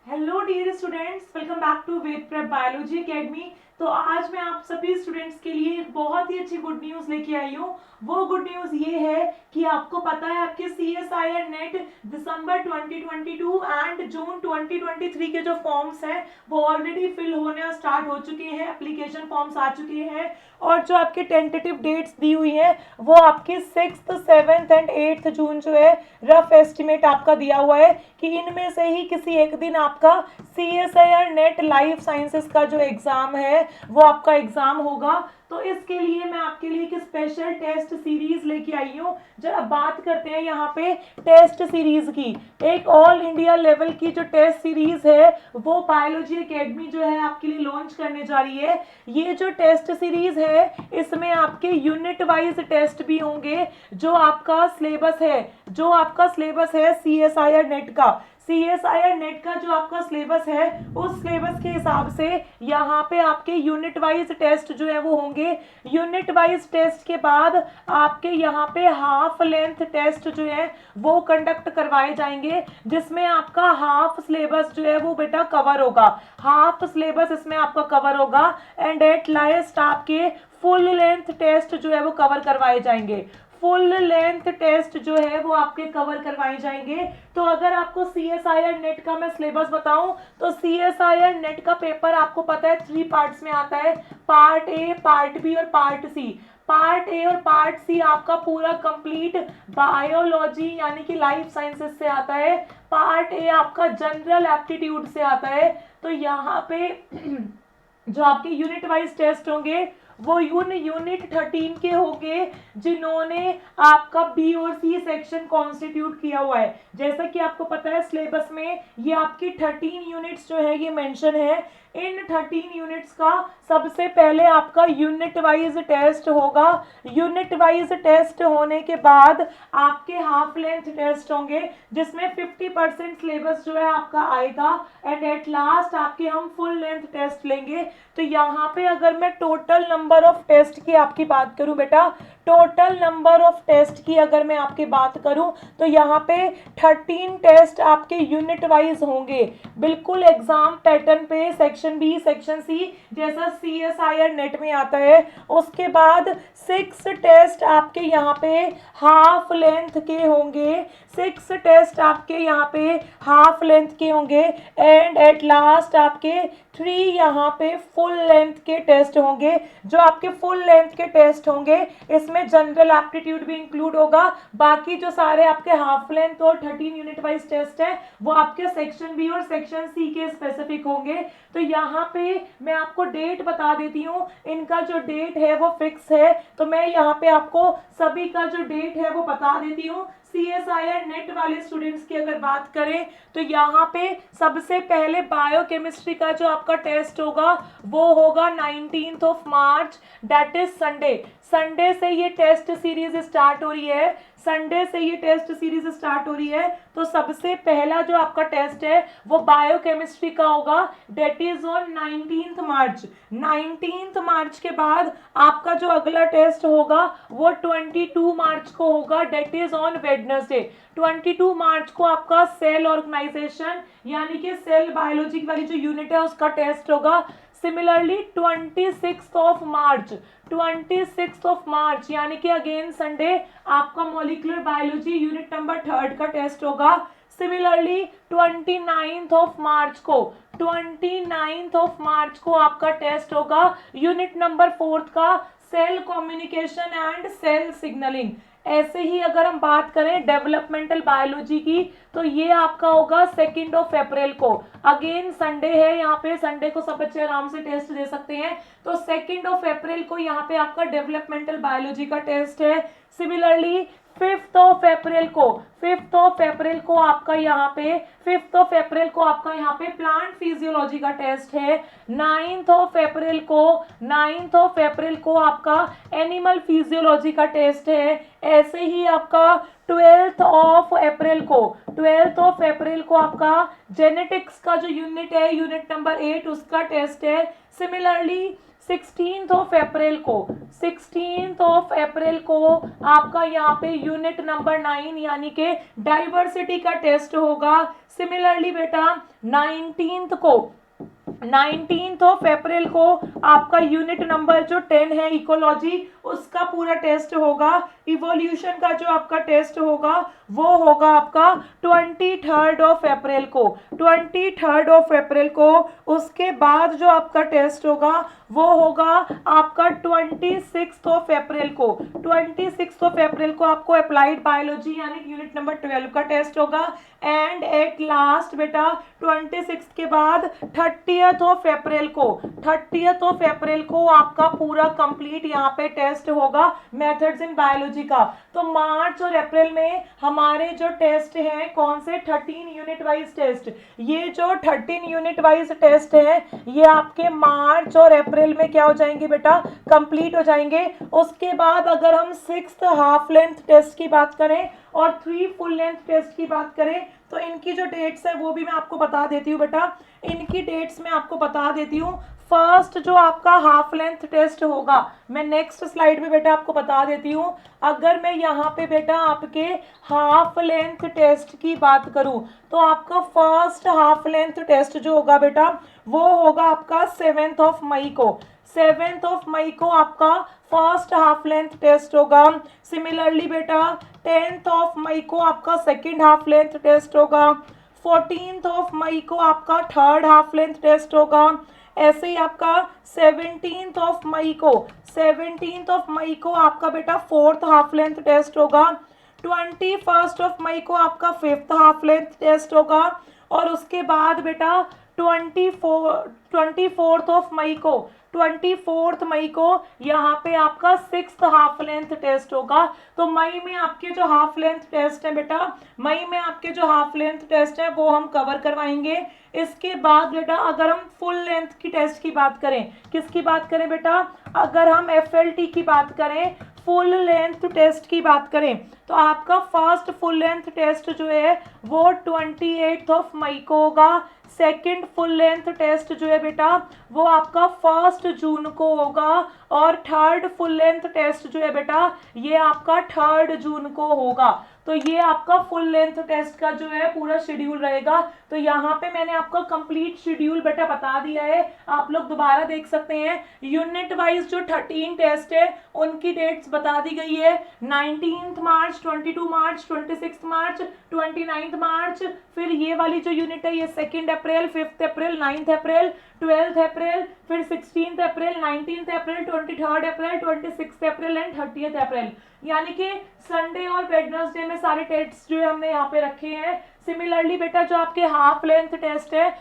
Hello dear students, welcome back to Ved prep biology academy. तो आज मैं आप सभी स्टूडेंट्स के लिए एक बहुत ही अच्छी गुड न्यूज़ लेके आई हूँ। वो गुड न्यूज़ ये है कि आपको पता है आपके CSIR net December 2022 and June 2023 के जो फॉर्म्स हैं वो ऑलरेडी फिल होने स्टार्ट हो चुके हैं, एप्लीकेशन फॉर्म्स आ चुके हैं और जो आपके टेंटेटिव डेट्स दी हुई हैं वो आपकी 6th 7th एंड 8th जून जो है रफ एस्टिमेट आपका दिया हुआ है कि इनमें से ही किसी एक दिन आपका CSIR नेट लाइफ साइंसेस का जो एग्ज़ाम है वो आपका एग्ज़ाम होगा। तो इसके लिए मैं आपके लिए एक स्पेशल टेस्ट सीरीज लेके आई हूँ। जब बात करते हैं यहाँ पे टेस्ट सीरीज की, एक ऑल इंडिया लेवल की जो टेस्ट सीरीज है वो बायोलॉजी एकेडमी जो है आपके लिए लॉन्च करने जा रही है। ये जो टेस्ट सीरीज है इसमें आपके यूनिट वाइज टेस्ट भी होंगे। जो आपका सिलेबस है CSIR नेट का, CSIR नेट का जो आपका सिलेबस है उस सिलेबस के हिसाब से यहाँ पे आपके यूनिट वाइज टेस्ट जो है वो होंगे। यूनिट वाइज टेस्ट के बाद आपके यहाँ पे हाफ लेंथ टेस्ट जो है वो कंडक्ट करवाए जाएंगे, जिसमें आपका हाफ सिलेबस जो है वो बेटा कवर होगा। हाफ सिलेबस इसमें आपका कवर होगा एंड एट लास्ट आपके फुल लेंथ टेस्ट जो है वो कवर करवाए जाएंगे। फुल लेंथ टेस्ट जो है वो आपके कवर करवाए जाएंगे। तो अगर आपको CSIR नेट का मैं सिलेबस बताऊं तो CSIR नेट का पेपर आपको पता है 3 पार्ट्स में आता है, पार्ट ए, पार्ट बी और पार्ट सी। पार्ट ए और पार्ट सी आपका पूरा कंप्लीट बायोलॉजी यानी कि लाइफ साइंसेस से आता है। पार्ट ए आपका जनरल एप्टीट्यूड से आता है। तो यहाँ पे जो आपके यूनिट वाइज टेस्ट होंगे वो यूनिट 13 के होंगे जिन्होंने आपका बी और सी सेक्शन कॉन्स्टिट्यूट किया हुआ है। जैसा कि आपको पता है सिलेबस में ये आपकी 13 यूनिट्स जो है ये मेंशन है। इन 13 यूनिट्स का सबसे पहले आपका यूनिट वाइज टेस्ट होगा। यूनिट वाइज टेस्ट होने के बाद आपके हाफ लेंथ टेस्ट होंगे जिसमें 50% सिलेबस जो है आपका आएगा एंड एट लास्ट आपके हम फुल लेंथ टेस्ट लेंगे। तो यहाँ पे अगर मैं टोटल नंबर ऑफ टेस्ट की आपकी बात करूं बेटा, टोटल नंबर ऑफ टेस्ट की अगर मैं आपकी बात करूं तो यहाँ पे 13 टेस्ट आपके यूनिट वाइज होंगे, बिल्कुल एग्जाम पैटर्न पे, सेक्शन बी सेक्शन सी जैसा CSIR नेट में आता है। उसके बाद 6 टेस्ट आपके यहाँ पे हाफ लेंथ के होंगे, 6 टेस्ट आपके यहाँ पे हाफ लेंथ के होंगे एंड एट लास्ट आपके 3 यहाँ पे फुल लेंथ के टेस्ट होंगे। जो आपके फुल लेंथ के टेस्ट होंगे इसमें जनरल एप्टीट्यूड भी इंक्लूड होगा। बाकी जो सारे आपके हाफ लेंथ और 13 यूनिट वाइज टेस्ट है वो आपके सेक्शन बी और सेक्शन सी के स्पेसिफिक होंगे। तो यहाँ पे मैं आपको डेट बता देती हूँ, इनका जो डेट है वो फिक्स है। तो मैं यहाँ पे आपको सभी का जो डेट है वो बता देती हूँ। CSIR नेट वाले स्टूडेंट्स की अगर बात करें तो यहाँ पे सबसे पहले बायोकेमिस्ट्री का जो आपका टेस्ट होगा वो होगा 19th of March, that is Sunday. Sunday से ये टेस्ट सीरीज स्टार्ट हो रही है, संडे से ये टेस्ट सीरीज स्टार्ट हो रही है। तो सबसे पहला जो आपका टेस्ट है वो बायोकेमिस्ट्री का होगा, date is on 19th March. 19th March के बाद आपका जो अगला टेस्ट होगा वो 22 मार्च को होगा, डेट इज ऑन वेडनेसडे। 22 मार्च को आपका सेल ऑर्गेनाइजेशन यानी कि सेल बायोलॉजी वाली जो यूनिट है उसका टेस्ट होगा। सिमिलरली 26 ऑफ मार्च यानी कि अगेन संडे आपका मॉलिक्यूलर बायोलॉजी यूनिट नंबर 3 का टेस्ट होगा। सिमिलरली 29th ऑफ मार्च को आपका टेस्ट होगा यूनिट नंबर 4 का cell communication and cell signalling. ऐसे ही अगर हम बात करें डेवलपमेंटल बायोलॉजी की तो ये आपका होगा 2 अप्रैल को। अगेन संडे है, यहाँ पे संडे को सब बच्चे आराम से टेस्ट दे सकते हैं। तो 2 अप्रैल को यहाँ पे आपका डेवलपमेंटल बायोलॉजी का टेस्ट है। सिमिलरली 5th अप्रैल को आपका यहाँ पे प्लांट फिजियोलॉजी का टेस्ट है। 9th अप्रैल को आपका एनिमल फिजियोलॉजी का टेस्ट है। ऐसे ही आपका 12th अप्रैल को आपका जेनेटिक्स का जो यूनिट है यूनिट नंबर 8 उसका टेस्ट है। सिमिलरली 16 को आपका यहाँ पे यूनिट नंबर 9 यानी कि डाइवर्सिटी का टेस्ट होगा। सिमिलरली बेटा 19 को आपका यूनिट नंबर जो 10 है इकोलॉजी, उसका पूरा टेस्ट होगा। इवोल्यूशन का जो आपका टेस्ट होगा वो होगा आपका 23 अप्रैल को। उसके बाद जो आपका टेस्ट होगा वो होगा आपका 26 अप्रैल को आपको अप्लाइड बायोलॉजी यानी यूनिट नंबर 12 का टेस्ट होगा। एंड एट लास्ट बेटा 26 के बाद 30 अप्रैल को आपका पूरा कंप्लीट यहाँ पे टेस्ट होगा मेथड्स इन बायोलॉजी का। तो मार्च और अप्रैल में हमारे जो टेस्ट हैं कौन से 13 यूनिट वाइज टेस्ट, ये जो 13 यूनिट वाइज टेस्ट है ये आपके मार्च और अप्रैल में क्या हो जाएंगे बेटा, कंप्लीट हो जाएंगे। उसके बाद अगर हम 6th हाफ लेंथ टेस्ट की बात करें और 3 फुल लेंथ टेस्ट की बात करें तो इनकी जो डेट्स है वो भी मैं आपको बता देती हूँ बेटा। इनकी डेट्स मैं आपको बता देती हूँ। फर्स्ट जो आपका हाफ लेंथ टेस्ट होगा मैं नेक्स्ट स्लाइड में बेटा आपको बता देती हूँ। अगर मैं यहाँ पे बेटा आपके हाफ लेंथ टेस्ट की बात करूँ तो आपका फर्स्ट हाफ लेंथ टेस्ट जो होगा बेटा वो होगा आपका 7 मई को आपका फर्स्ट हाफ लेंथ टेस्ट होगा। सिमिलरली बेटा 10 मई को आपका सेकेंड हाफ लेंथ टेस्ट होगा। 14 मई को आपका थर्ड हाफ लेंथ टेस्ट होगा। ऐसे ही आपका 17 मई को आपका बेटा फोर्थ हाफ लेंथ टेस्ट होगा। 21 मई को आपका फिफ्थ हाफ लेंथ टेस्ट होगा। और उसके बाद बेटा 24 मई को यहाँ पे आपका 6th हाफ लेंथ टेस्ट होगा। तो मई में आपके जो हाफ लेंथ टेस्ट है बेटा, वो हम कवर करवाएंगे। इसके बाद बेटा अगर हम फुल लेंथ की टेस्ट की बात करें, किसकी बात करें बेटा, अगर हम FLT की बात करें, फुल लेंथ टेस्ट की बात करें तो आपका फर्स्ट फुल लेंथ टेस्ट जो है वो 28 मई को होगा। सेकेंड फुल लेंथ टेस्ट जो है बेटा वो आपका 1 जून को होगा। और थर्ड फुल लेंथ टेस्ट जो है बेटा ये आपका 3 जून को होगा। तो ये आपका फुल लेंथ टेस्ट का जो है पूरा शेड्यूल रहेगा। तो यहाँ पे मैंने आपका कंप्लीट शेड्यूल बेटा बता दिया है, आप लोग दोबारा देख सकते हैं। यूनिट वाइज जो 13 टेस्ट है उनकी डेट्स बता दी गई है। 19 मार्च, 22 मार्च, 26 मार्च, 29 मार्च, फिर ये वाली जो यूनिट है ये 2 अप्रैल, 5 अप्रैल, 9 अप्रैल, 12 अप्रैल, फिर 16 अप्रैल, 19 अप्रैल, 23 अप्रैल, 26 अप्रैल एंड 30 अप्रैल। यानी कि संडे और वेडनेसडे में सारे टेस्ट जो है हमने यहाँ पे रखे हैं। सिमिलरली बेटा जो आपके हाफ लेंथ टेस्ट है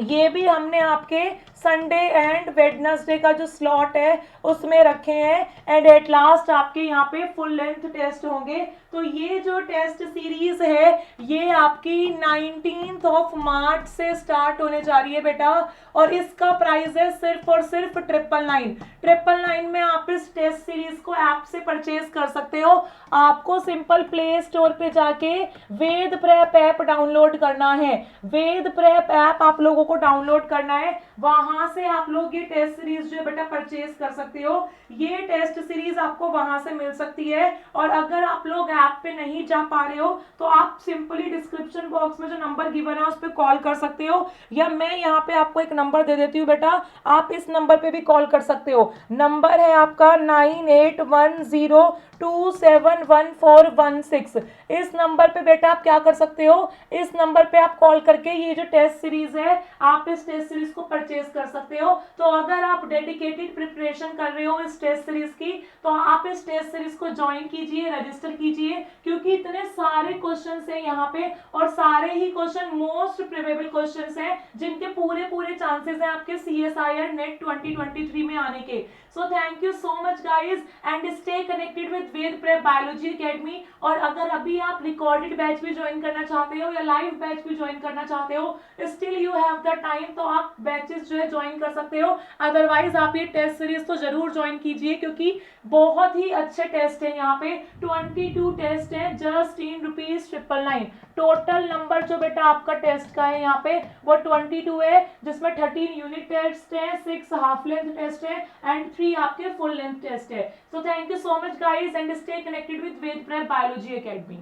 ये भी हमने आपके संडे एंड वेडनेसडे का जो स्लॉट है उसमें रखे हैं। एंड एट लास्ट आपके यहाँ पे फुल लेंथ टेस्ट होंगे। तो ये जो टेस्ट सीरीज है ये आपकी 19 मार्च से स्टार्ट होने जा रही है बेटा। और इसका प्राइस है सिर्फ और सिर्फ 999 में आप इस टेस्ट सीरीज को ऐप से परचेज कर सकते हो। आपको सिंपल प्ले स्टोर पे जाके वेद प्रेप ऐप डाउनलोड करना है। वेद प्रेप ऐप आप लोगों को डाउनलोड करना है, वहां से आप लोग ये टेस्ट सीरीज जो है बेटा परचेज कर सकते हो। ये टेस्ट सीरीज आपको वहां से मिल सकती है। और अगर आप लोग ऐप पे नहीं जा पा रहे हो तो आप सिंपली डिस्क्रिप्शन बॉक्स में जो नंबर गिवन है उस पर कॉल कर सकते हो, या मैं यहाँ पे आपको एक नंबर दे देती हूँ बेटा, आप इस नंबर पे भी कॉल कर सकते हो। नंबर है आपका 9810271416। इस नंबर पे बेटा आप क्या कर सकते हो, इस नंबर पे आप कॉल करके ये जो टेस्ट सीरीज है आप इस टेस्ट सीरीज को परचेज कर सकते हो। तो अगर आप डेडिकेटेड प्रिपरेशन कर रहे हो इस टेस्ट सीरीज की तो आप इस टेस्ट सीरीज को ज्वाइन कीजिए, रजिस्टर कीजिए, क्योंकि इतने सारे क्वेश्चंस हैं यहाँ पे और सारे ही क्वेश्चन मोस्ट प्रोबेबल क्वेश्चंस हैं जिनके पूरे चांसेस हैं आपके CSIR नेट 2023 में आने के। So thank you so much guys and stay connected with Ved prep biology academy. और अगर अभी आप रिकॉर्डेड बैच भी ज्वाइन करना चाहते हो या लाइव बैच भी ज्वेन करना चाहते हो, still you have the time, तो आप बैचेस बैचेस जो है ज्वाइन कर सकते हो, अदरवाइज आप ये टेस्ट सीरीज तो जरूर ज्वाइन कीजिए क्योंकि बहुत ही अच्छे टेस्ट है। यहाँ पे 22 टेस्ट है जस्ट इन ₹999। टोटल नंबर जो बेटा आपका टेस्ट का है यहाँ पे वो 22 है, जिसमें 13 यूनिट टेस्ट है, 6 हाफ लेंथ टेस्ट है एंड 3 आपके फुल लेंथ टेस्ट है। So thank you so much guys and stay connected with Ved prep biology academy.